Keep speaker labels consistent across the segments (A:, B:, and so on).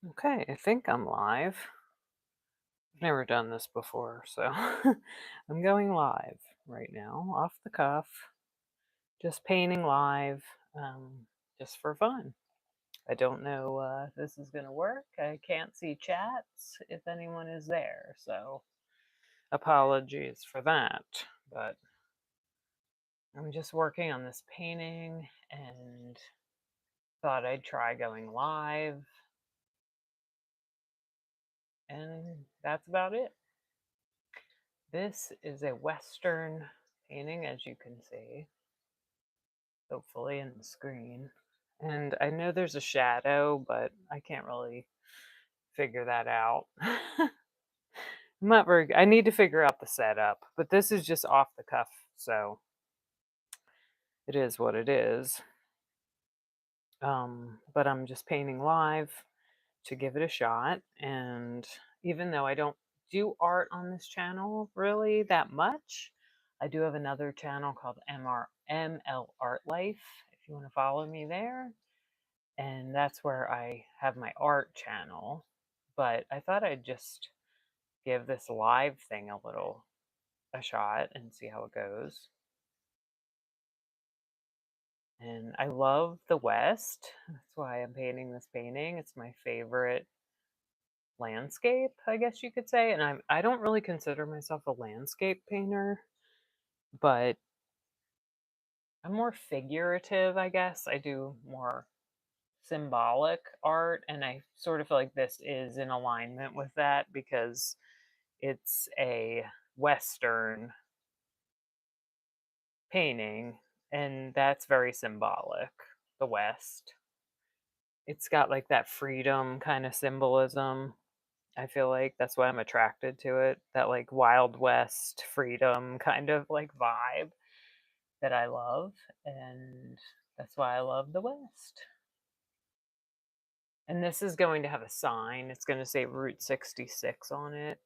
A: Okay, I think I'm live. I've never done this before, so I'm going live right now, off the cuff, just painting live, just for fun. I don't know if this is going to work. I can't see chats if anyone is there, so apologies for that. But I'm just working on this painting and thought I'd try going live, and that's about it. This is a Western painting, as you can see, hopefully in the screen. And I know there's a shadow, but I can't really figure that out. I'm not very, I need to figure out the setup, but this is just off the cuff, so it is what it is. But I'm just painting live to give it a shot. And even though I don't do art on this channel really that much, I do have another channel called ML Art Life, if you want to follow me there. And that's where I have my art channel. But I thought I'd just give this live thing a shot and see how it goes. And I love the West. That's why I'm painting this painting. It's my favorite landscape, I guess you could say. And I don't really consider myself a landscape painter, but I'm more figurative, I guess. I do more symbolic art, and I sort of feel like this is in alignment with that because it's a Western painting, and that's very symbolic, the West. It's got like that freedom kind of symbolism. I feel like that's why I'm attracted to it. That like Wild West freedom kind of like vibe that I love. And that's why I love the West. And this is going to have a sign. It's going to say Route 66 on it.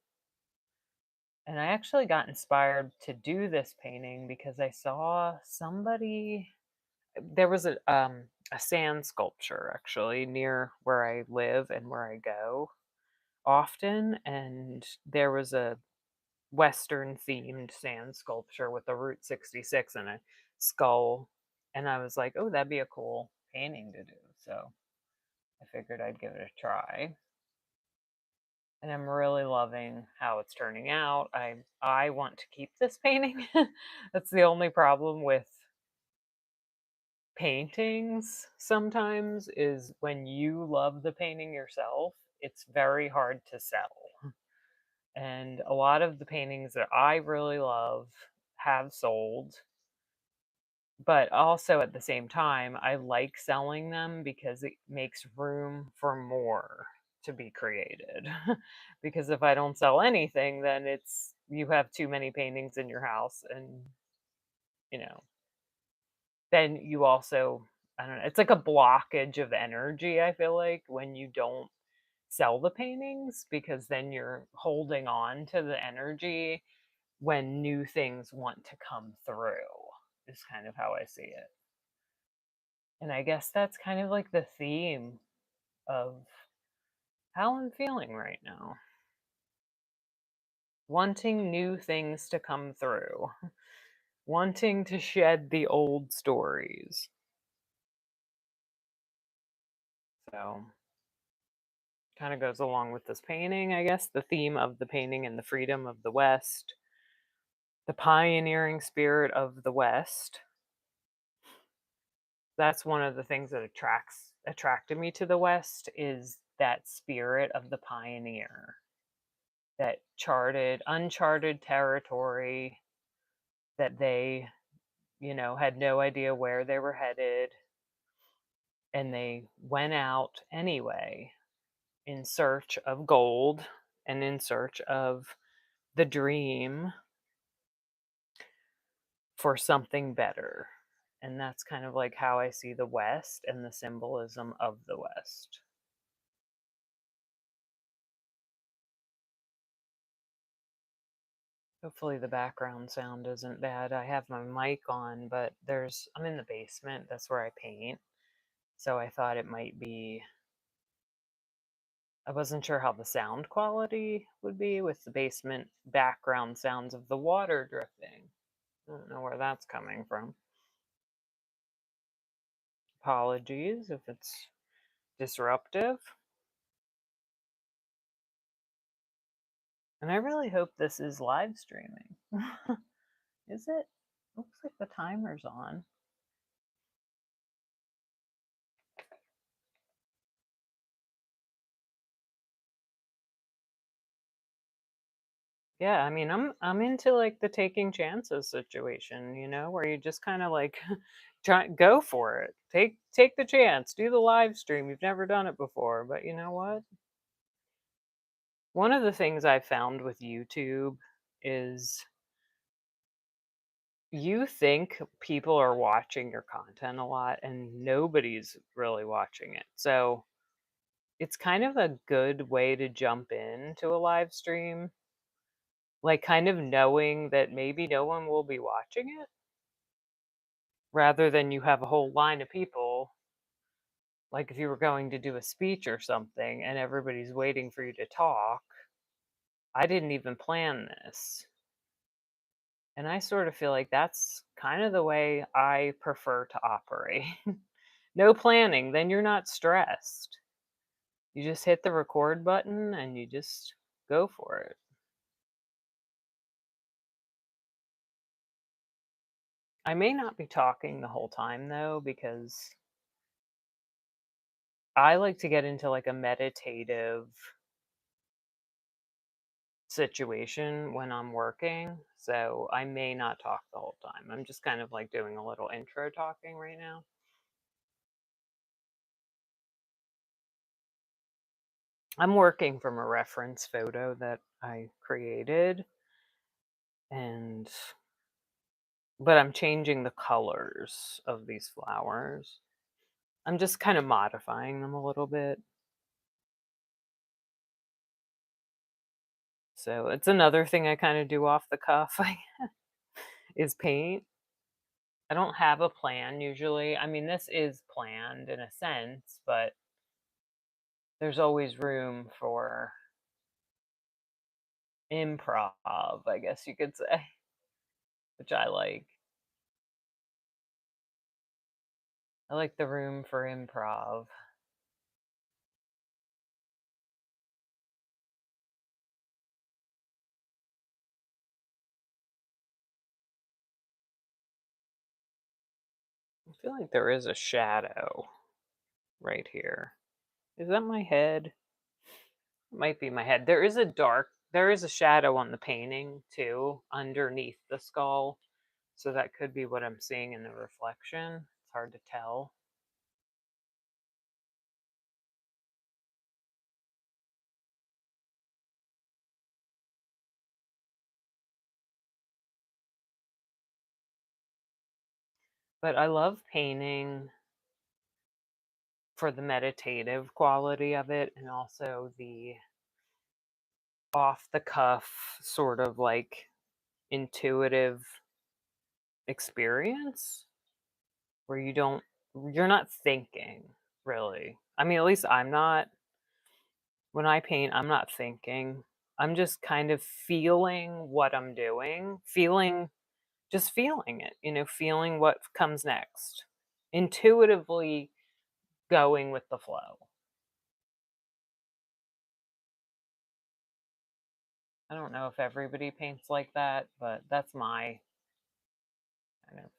A: And I actually got inspired to do this painting because I saw somebody, there was a sand sculpture actually near where I live and where I go often, and there was a Western themed sand sculpture with a Route 66 and a skull. And I was like, oh, that'd be a cool painting to do. So I figured I'd give it a try. And I'm really loving how it's turning out. I want to keep this painting. That's the only problem with paintings sometimes is when you love the painting yourself, it's very hard to sell. And a lot of the paintings that I really love have sold, but also at the same time, I like selling them because it makes room for more to be created. Because if I don't sell anything, then it's you have too many paintings in your house, and you know, then you also, I don't know, it's like a blockage of energy, I feel like, when you don't sell the paintings because then you're holding on to the energy when new things want to come through, is kind of how I see it. And I guess that's kind of like the theme of how I'm feeling right now. Wanting new things to come through, wanting to shed the old stories. So, kind of goes along with this painting, I guess, the theme of the painting and the freedom of the West, the pioneering spirit of the West. That's one of the things that attracted me to the West is that spirit of the pioneer, that charted uncharted territory that they, had no idea where they were headed, and they went out anyway in search of gold and in search of the dream for something better. And that's kind of like how I see the West and the symbolism of the West. Hopefully the background sound isn't bad. I have my mic on, but I'm in the basement. That's where I paint. So I thought it might be I wasn't sure how the sound quality would be with the basement background sounds of the water dripping. I don't know where that's coming from. Apologies if it's disruptive. And I really hope this is live streaming. Is it? Looks like the timer's on. Yeah, I mean, I'm into like the taking chances situation, where you just kind of like try go for it. Take the chance, do the live stream. You've never done it before, but you know what? One of the things I've found with YouTube is you think people are watching your content a lot and nobody's really watching it. So, it's kind of a good way to jump into a live stream, like kind of knowing that maybe no one will be watching it rather than you have a whole line of people, like if you were going to do a speech or something and everybody's waiting for you to talk. I didn't even plan this. And I sort of feel like that's kind of the way I prefer to operate. No planning, then you're not stressed. You just hit the record button and you just go for it. I may not be talking the whole time though, because I like to get into like a meditative situation when I'm working. So I may not talk the whole time. I'm just kind of like doing a little intro talking right now. I'm working from a reference photo that I created, and but I'm changing the colors of these flowers. I'm just kind of modifying them a little bit. So it's another thing I kind of do off the cuff is paint. I don't have a plan usually. I mean, this is planned in a sense, but there's always room for improv, I guess you could say, which I like. I like the room for improv. I feel like there is a shadow right here. Is that my head? It might be my head. There is a shadow on the painting too, underneath the skull. So that could be what I'm seeing in the reflection. It's hard to tell. But I love painting for the meditative quality of it and also the off the cuff sort of like intuitive experience where you're not thinking really. I mean, at least I'm not. When I paint, I'm not thinking. I'm just kind of feeling what I'm doing, just feeling it, feeling what comes next, intuitively going with the flow. I don't know if everybody paints like that, but that's my kind of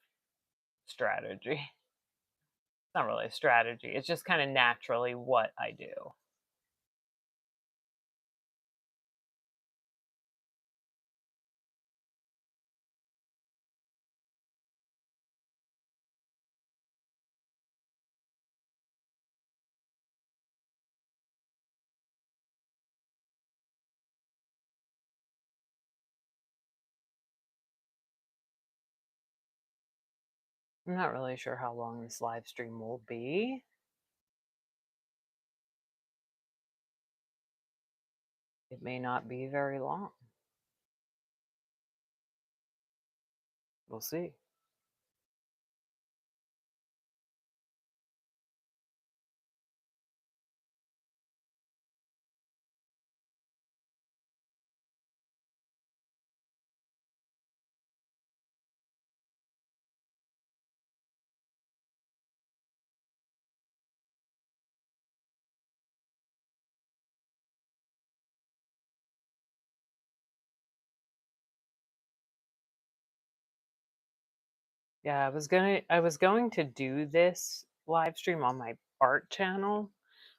A: strategy. It's not really a strategy, it's just kind of naturally what I do. I'm not really sure how long this live stream will be. It may not be very long. We'll see. Yeah, I was going to do this live stream on my art channel,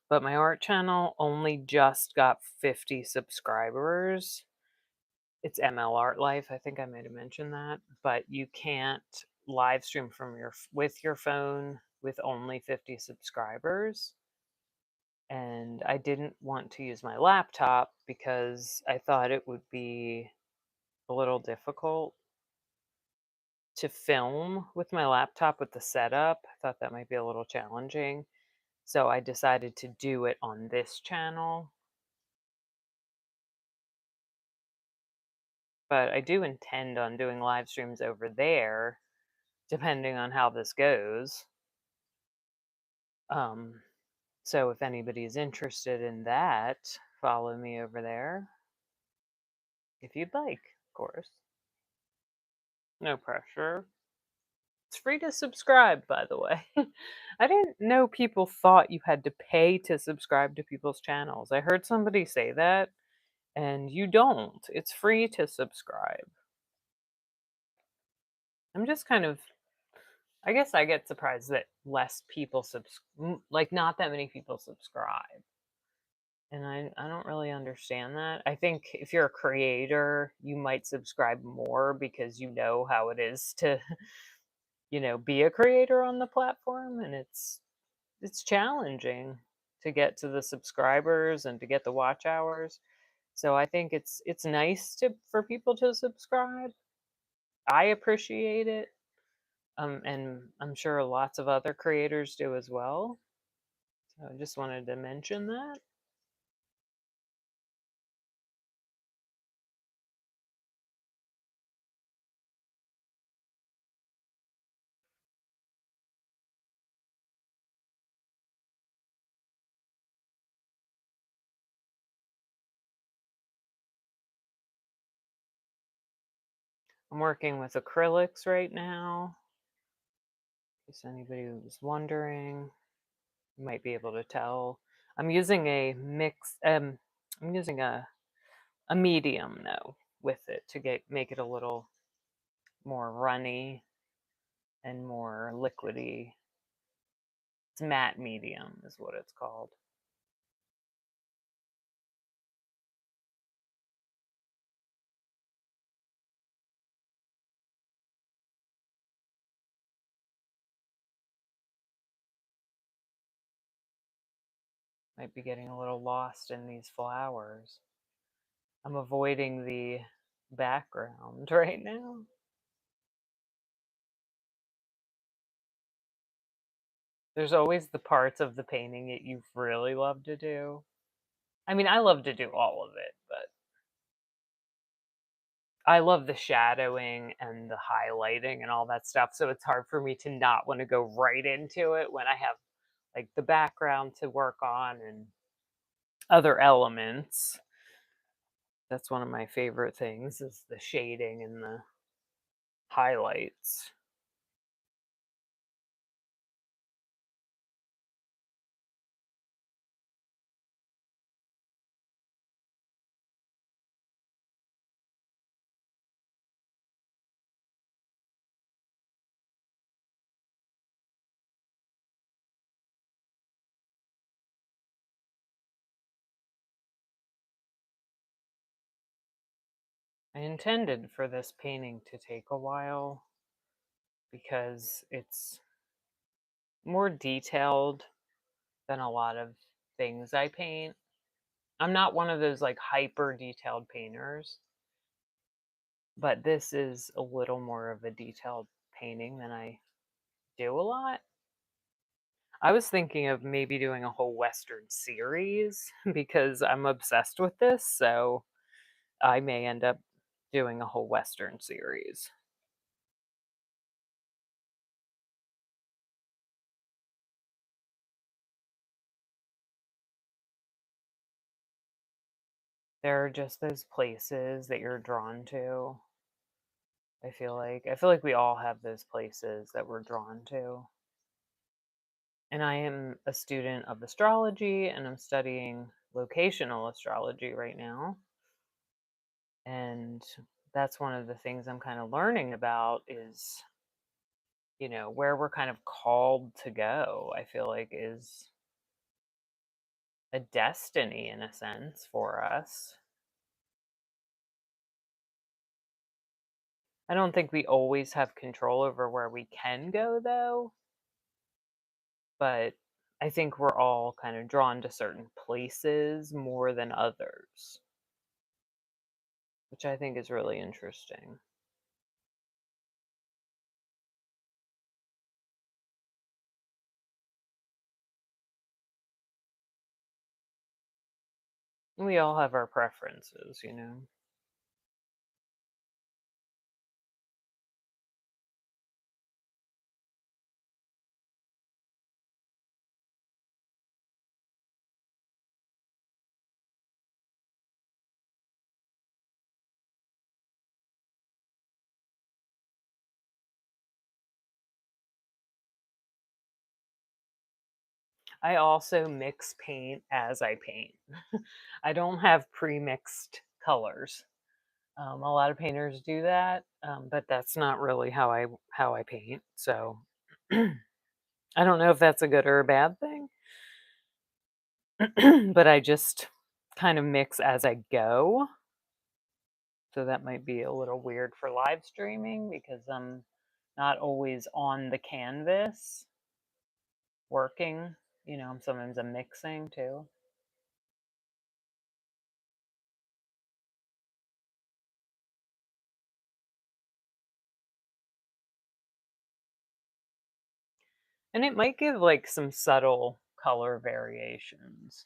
A: but my art channel only just got 50 subscribers. It's ML Art Life. I think I might have mentioned that, but you can't live stream from with your phone with only 50 subscribers. And I didn't want to use my laptop because I thought it would be a little difficult to film with my laptop with the setup. I thought that might be a little challenging. So I decided to do it on this channel. But I do intend on doing live streams over there, depending on how this goes. Um, so if anybody's interested in that, follow me over there if you'd like, of course. No pressure. It's free to subscribe, by the way. I didn't know people thought you had to pay to subscribe to people's channels. I heard somebody say that, and you don't. It's free to subscribe. I'm just kind of, I guess I get surprised that less people like not that many people subscribe. And I don't really understand that. I think if you're a creator, you might subscribe more because you know how it is to, be a creator on the platform, and it's challenging to get to the subscribers and to get the watch hours. So I think it's nice to for people to subscribe. I appreciate it. And I'm sure lots of other creators do as well. So I just wanted to mention that. I'm working with acrylics right now. In case anybody was wondering, you might be able to tell. I'm using a mix. I'm using a medium though with it to make it a little more runny and more liquidy. It's matte medium is what it's called. Might be getting a little lost in these flowers. I'm avoiding the background right now. There's always the parts of the painting that you really love to do. I mean, I love to do all of it, but I love the shadowing and the highlighting and all that stuff. So it's hard for me to not want to go right into it when I have like the background to work on and other elements. That's one of my favorite things is the shading and the highlights. I intended for this painting to take a while because it's more detailed than a lot of things I paint. I'm not one of those like hyper detailed painters, but this is a little more of a detailed painting than I do a lot. I was thinking of maybe doing a whole Western series because I'm obsessed with this, so I may end up doing a whole Western series. There are just those places that you're drawn to. I feel like we all have those places that we're drawn to. And I am a student of astrology and I'm studying locational astrology right now. And that's one of the things I'm kind of learning about is where we're kind of called to go, I feel like is a destiny in a sense for us. I don't think we always have control over where we can go though, but I think we're all kind of drawn to certain places more than others, which I think is really interesting. We all have our preferences. I also mix paint as I paint. I don't have pre-mixed colors. A lot of painters do that, but that's not really how I paint. So I don't know if that's a good or a bad thing, but I just kind of mix as I go. So that might be a little weird for live streaming because I'm not always on the canvas working. Sometimes I'm mixing too. And it might give like some subtle color variations.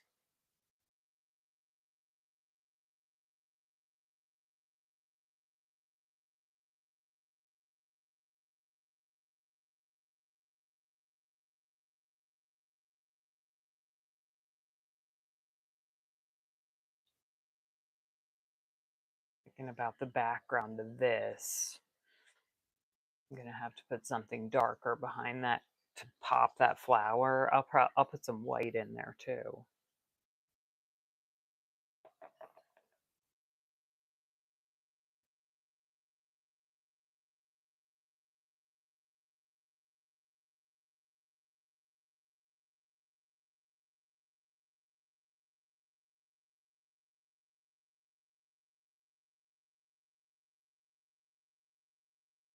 A: Thinking about the background of this, I'm gonna have to put something darker behind that to pop that flower. I'll put some white in there too.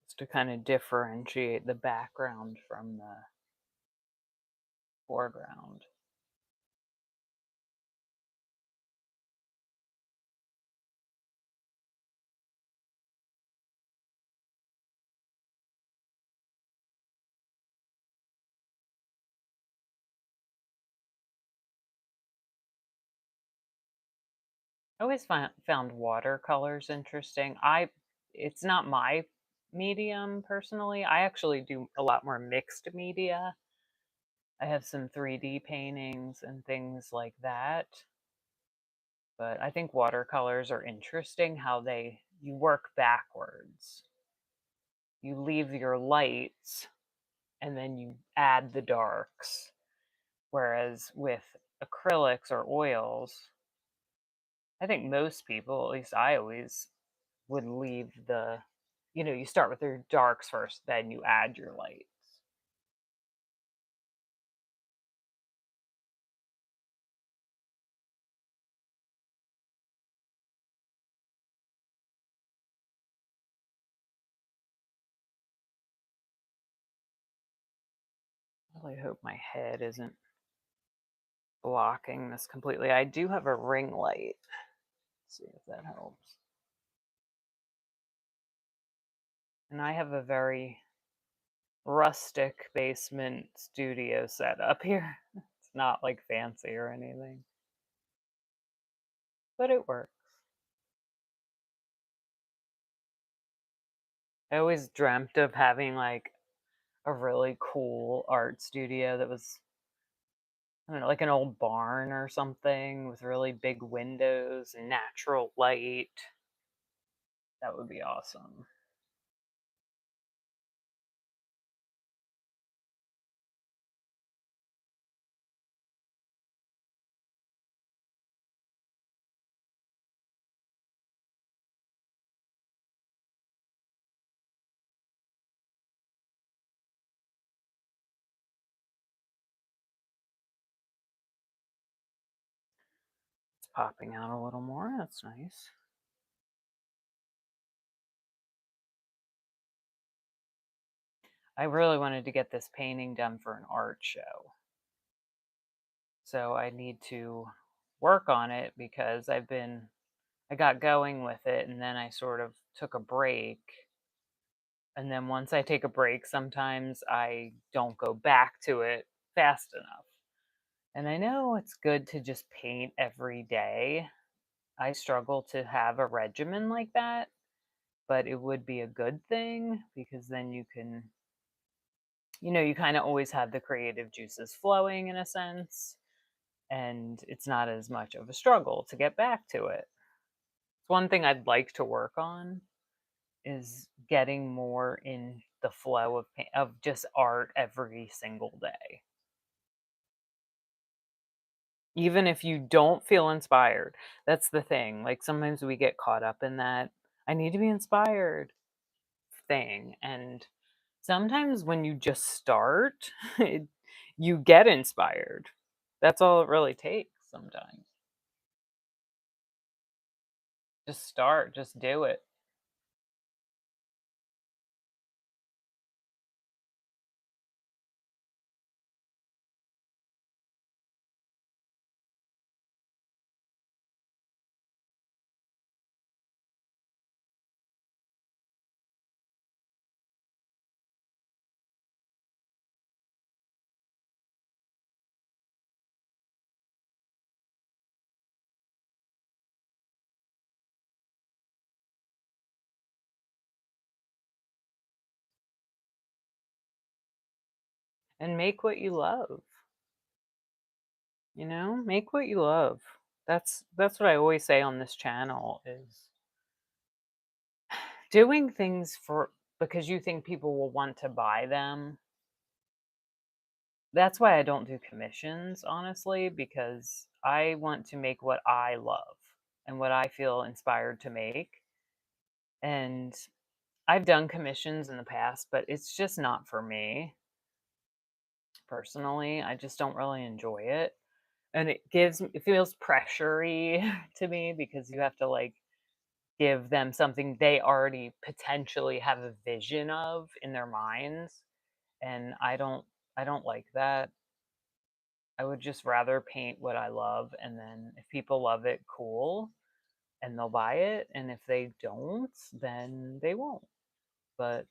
A: Just to kind of differentiate the background from the foreground. I always found watercolors interesting. It's not my medium personally. I actually do a lot more mixed media. I have some 3D paintings and things like that. But I think watercolors are interesting how you work backwards. You leave your lights and then you add the darks. Whereas with acrylics or oils, I think most people, at least I always would leave you start with your darks first, then you add your lights. I really hope my head isn't blocking this completely. I do have a ring light. Let's see if that helps. And I have a very rustic basement studio setup here. It's not like fancy or anything, but it works. I always dreamt of having like a really cool art studio that was, I don't know, like an old barn or something with really big windows and natural light. That would be awesome. popping out a little more. That's nice. I really wanted to get this painting done for an art show. So I need to work on it because I got going with it and then I sort of took a break. And then once I take a break, sometimes I don't go back to it fast enough. And I know it's good to just paint every day. I struggle to have a regimen like that, but it would be a good thing because then you can, you kind of always have the creative juices flowing in a sense, and it's not as much of a struggle to get back to it. It's one thing I'd like to work on is getting more in the flow of just art every single day. Even if you don't feel inspired. That's the thing. Like sometimes we get caught up in that I need to be inspired thing. And sometimes when you just start, you get inspired. That's all it really takes sometimes. Just start, just do it. And make what you love. Make what you love. That's what I always say on this channel is doing things for because you think people will want to buy them. That's why I don't do commissions, honestly, because I want to make what I love and what I feel inspired to make. And I've done commissions in the past, but it's just not for me personally. I just don't really enjoy it. And it feels pressury to me because you have to like give them something they already potentially have a vision of in their minds, and I don't like that. I would just rather paint what I love, and then if people love it, cool, and they'll buy it, and if they don't, then they won't. But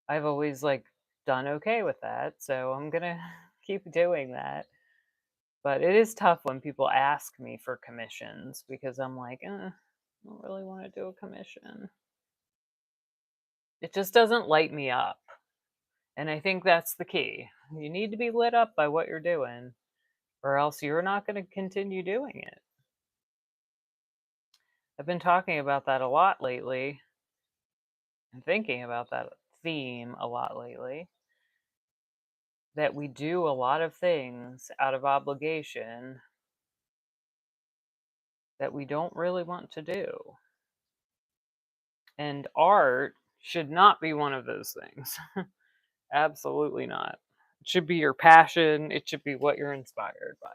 A: I've always like done okay with that, so I'm gonna keep doing that. But it is tough when people ask me for commissions because I'm like, I don't really want to do a commission. It just doesn't light me up. And I think that's the key. You need to be lit up by what you're doing, or else you're not going to continue doing it. I've been talking about that a lot lately and thinking about that theme a lot lately. That we do a lot of things out of obligation that we don't really want to do. And art should not be one of those things. Absolutely not. It should be your passion, it should be what you're inspired by.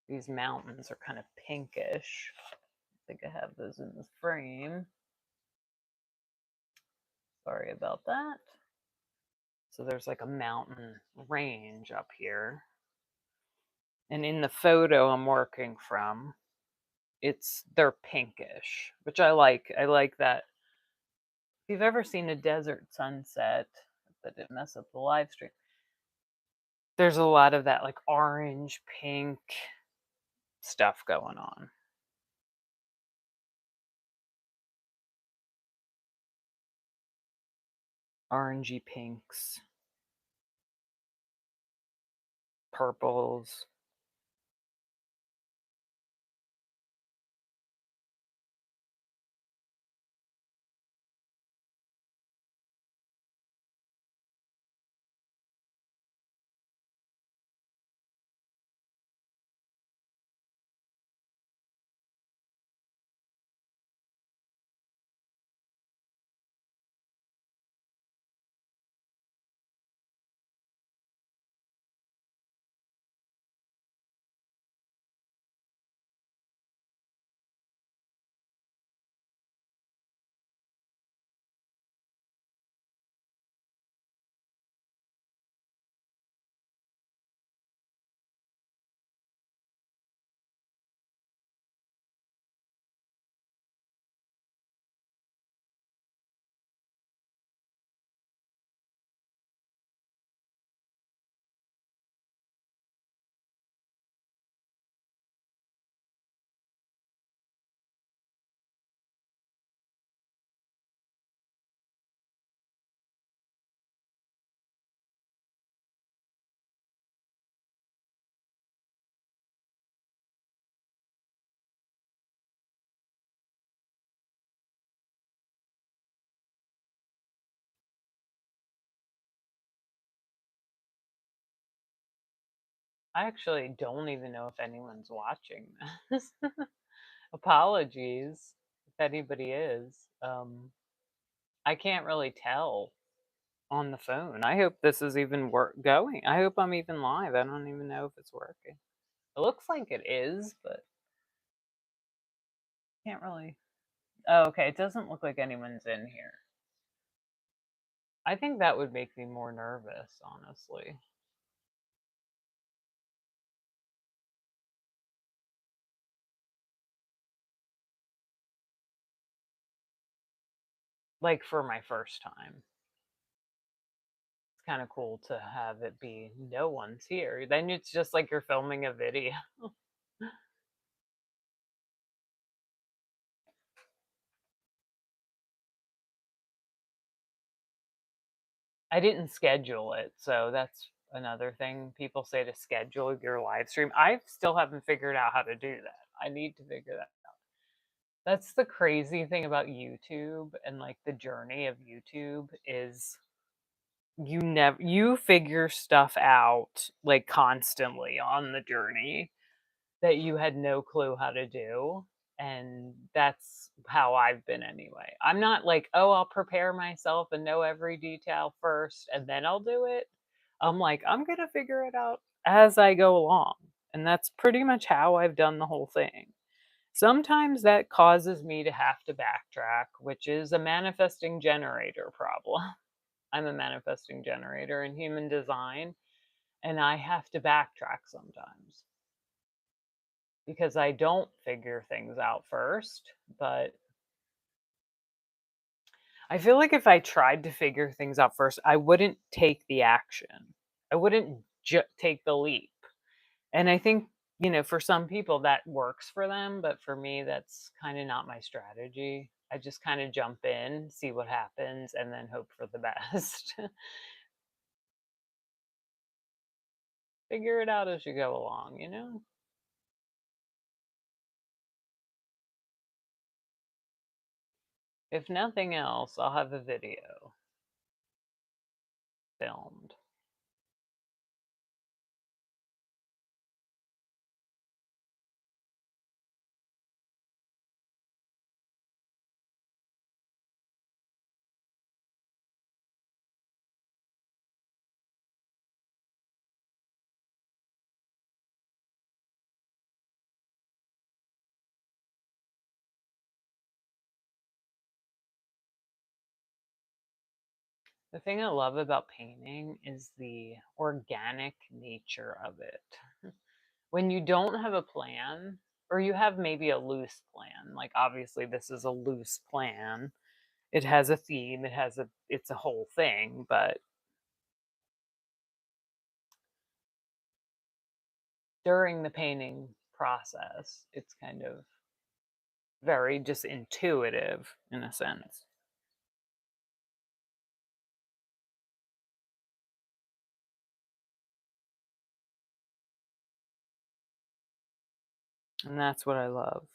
A: These mountains are kind of pinkish. I think I have those in the frame. Sorry about that. So there's like a mountain range up here. And in the photo I'm working from, they're pinkish, which I like. I like that. If you've ever seen a desert sunset, that didn't mess up the live stream. There's a lot of that like orange, pink stuff going on. Orangey pinks, purples. I actually don't even know if anyone's watching this. Apologies if anybody is. I can't really tell on the phone. I hope this is even going. I hope I'm even live. I don't even know if it's working. It looks like it is, but can't really. Oh, okay. It doesn't look like anyone's in here. I think that would make me more nervous, honestly. Like for my first time. It's kind of cool to have it be no one's here. Then it's just like you're filming a video. I didn't schedule it, so that's another thing people say to schedule your live stream. I still haven't figured out how to do that. I need to figure that out. That's the crazy thing about YouTube and like the journey of YouTube is you figure stuff out like constantly on the journey that you had no clue how to do. And that's how I've been anyway. I'm not like, oh, I'll prepare myself and know every detail first and then I'll do it. I'm like, I'm going to figure it out as I go along. And that's pretty much how I've done the whole thing. Sometimes that causes me to have to backtrack, which is a manifesting generator problem. I'm a manifesting generator in human design, and I have to backtrack sometimes because I don't figure things out first. But I feel like if I tried to figure things out first, I wouldn't take the action. I wouldn't take the leap. And I think, for some people that works for them, but for me, that's kind of not my strategy. I just kind of jump in, see what happens, and then hope for the best. Figure it out as you go along. If nothing else, I'll have a video filmed. The thing I love about painting is the organic nature of it. When you don't have a plan, or you have maybe a loose plan, like obviously this is a loose plan. It has a theme, it's a whole thing, but during the painting process, it's kind of very just intuitive in a sense. And that's what I love.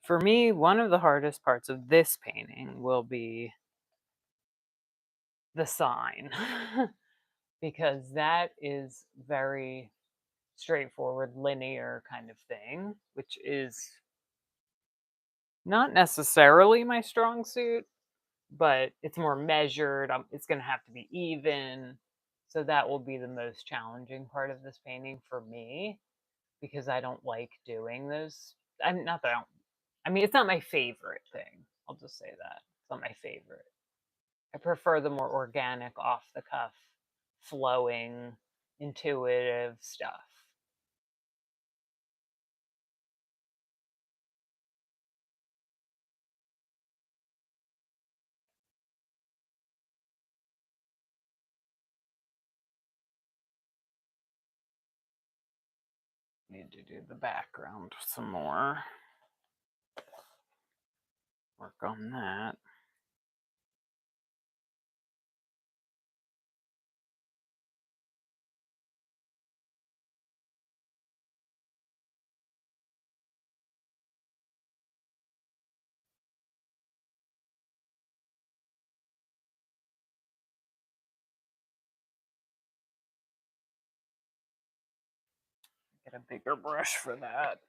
A: For me, one of the hardest parts of this painting will be the sign because that is very straightforward, linear kind of thing, which is not necessarily my strong suit, but it's more measured. It's going to have to be even. So that will be the most challenging part of this painting for me because I don't like doing those. I'm not that I don't. I mean, it's not my favorite thing. I'll just say that it's not my favorite. I prefer the more organic, off the cuff, flowing, intuitive stuff. Need to do the background some more. Work on that. Get a bigger brush for that.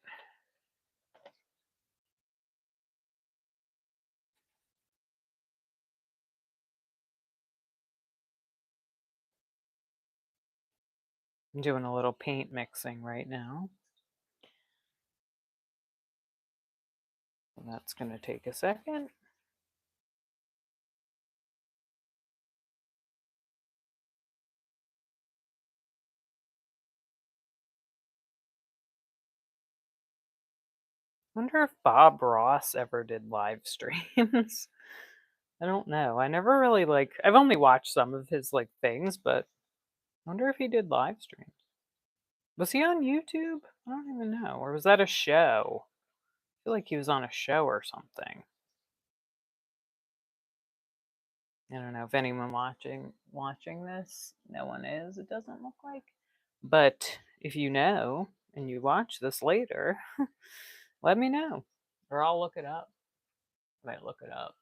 A: I'm doing a little paint mixing right now. That's going to take a second. Wonder if Bob Ross ever did live streams. I don't know. I never really I've only watched some of his things, but I wonder if he did live streams. Was he on YouTube? I don't even know. Or was that a show? I feel like he was on a show or something. I don't know if anyone watching this. No one is. It doesn't look like. But if you know and you watch this later, let me know, or I'll look it up. I might look it up.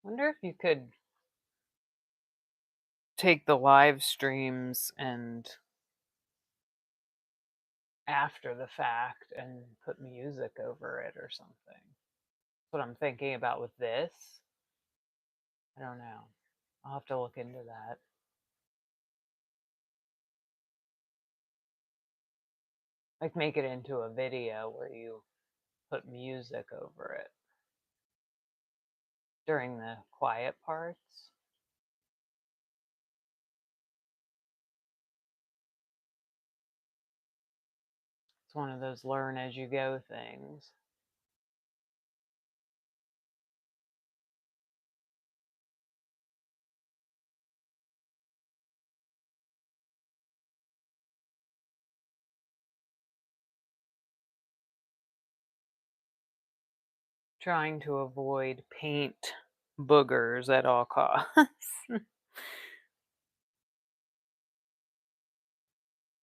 A: Wonder if you could take the live streams and after the fact and put music over it or something. That's what I'm thinking about with this. I don't know. I'll have to look into that. Make it into a video where you put music over it during the quiet parts. It's one of those learn as you go things. Trying to avoid paint boogers at all costs.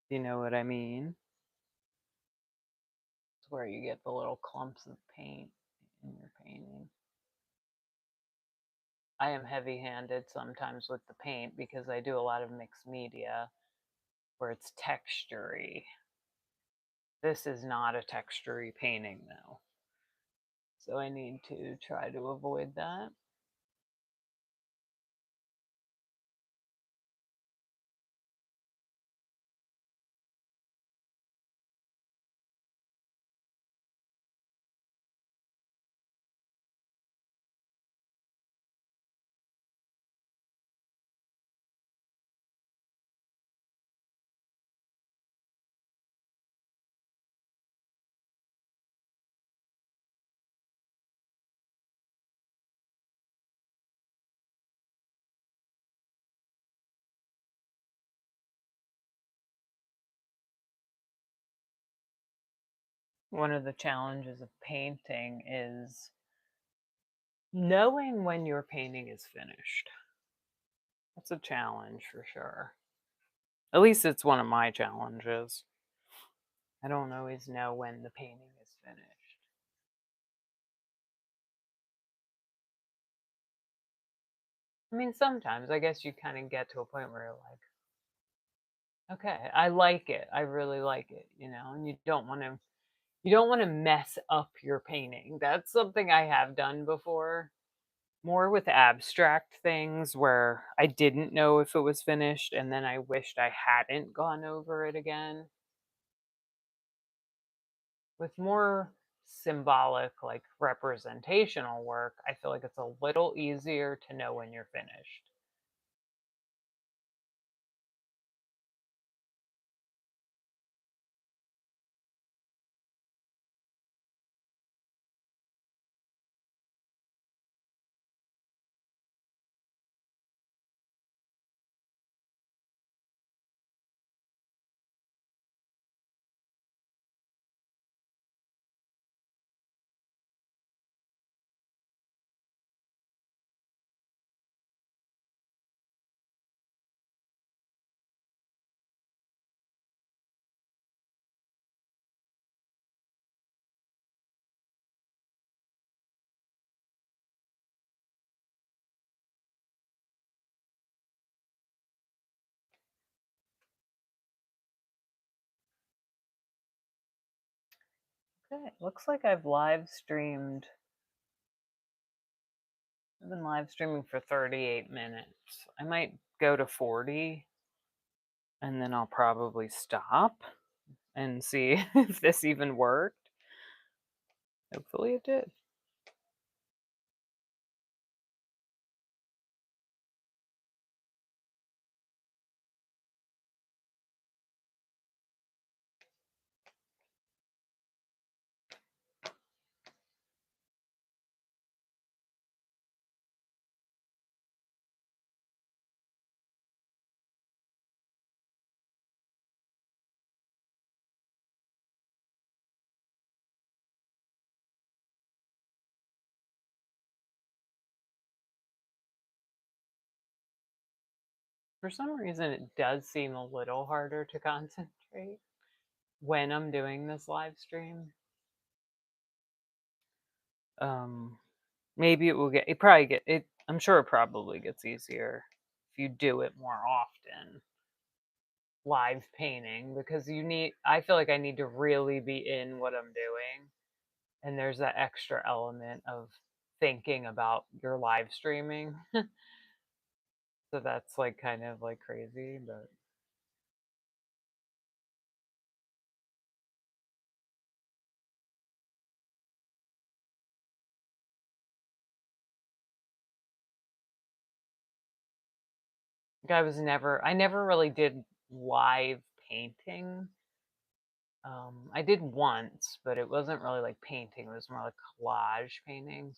A: You know what I mean? It's where you get the little clumps of paint in your painting. I am heavy-handed sometimes with the paint because I do a lot of mixed media where it's textury. This is not a textury painting though. So I need to try to avoid that. One of the challenges of painting is knowing when your painting is finished. That's a challenge for sure. At least it's one of my challenges. I don't always know when the painting is finished. I mean, sometimes I guess you kind of get to a point where you're like, okay, I like it. I really like it, and you don't want to mess up your painting. That's something I have done before. More with abstract things where I didn't know if it was finished and then I wished I hadn't gone over it again. With more symbolic, like representational work, I feel like it's a little easier to know when you're finished. Okay, looks like I've been live streaming for 38 minutes. I might go to 40 and then I'll probably stop and see if this even worked. Hopefully it did. For some reason, it does seem a little harder to concentrate when I'm doing this live stream. Um, Maybe I'm sure it probably gets easier if you do it more often, live painting, because I feel like I need to really be in what I'm doing. And there's that extra element of thinking about your live streaming. So that's like kind of like crazy, but I never really did live painting. I did once, but it wasn't really like painting. It was more like collage painting.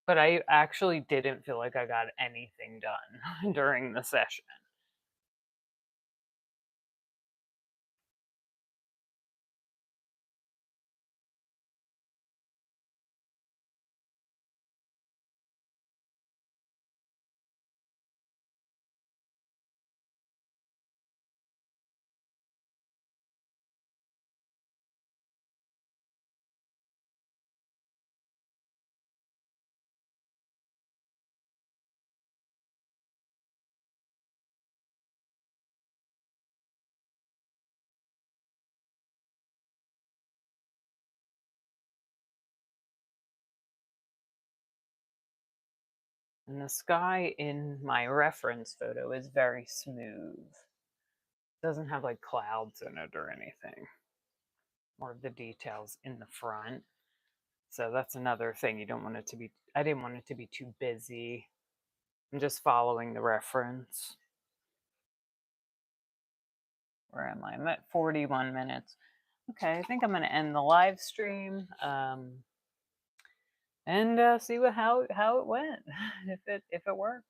A: But I actually didn't feel like I got anything done during the session. And the sky in my reference photo is very smooth. It doesn't have like clouds in it or anything. More of the details in the front. So that's another thing. I didn't want it to be too busy. I'm just following the reference. Where am I? I'm at 41 minutes. Okay, I think I'm going to end the live stream and see how it went, if it worked.